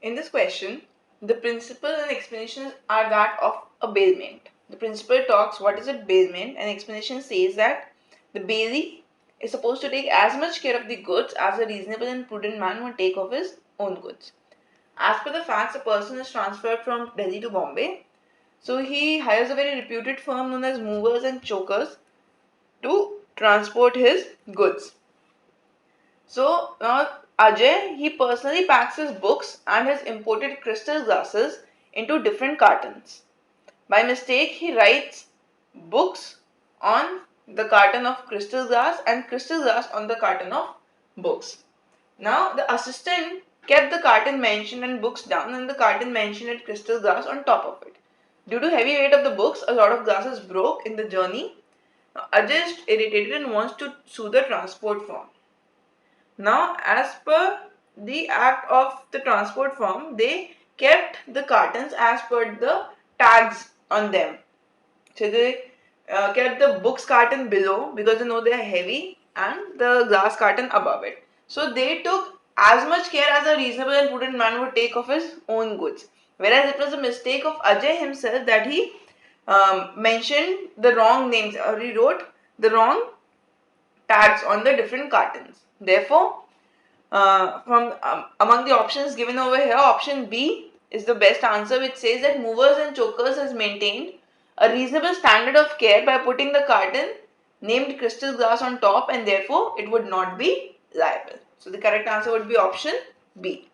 In this question, the principle and explanations are that of a bailment. The principle talks what is a bailment, and explanation says that the bailee is supposed to take as much care of the goods as a reasonable and prudent man would take of his own goods. As per the facts, a person is transferred from Delhi to Bombay. So he hires a very reputed firm known as movers and chokers to transport his goods. So now Ajay, he personally packs his books and his imported crystal glasses into different cartons. By mistake, he writes books on the carton of crystal glass and crystal glass on the carton of books. Now the assistant kept the carton mentioned and books down and the carton mentioned and crystal glass on top of it. Due to heavy weight of the books, a lot of glasses broke in the journey. Now, Ajay is irritated and wants to sue the transport firm. Now, as per the act of the transport firm, they kept the cartons as per the tags on them. So they kept the books carton below because they know they are heavy and the glass carton above it. So they took as much care as a reasonable and prudent man would take of his own goods. Whereas it was a mistake of Ajay himself that he mentioned the wrong names or he wrote the wrong tags on the different cartons. Therefore, from among the options given over here, option B is the best answer, which says that movers and chokers has maintained a reasonable standard of care by putting the carton named crystal glass on top and therefore it would not be liable. So the correct answer would be option B.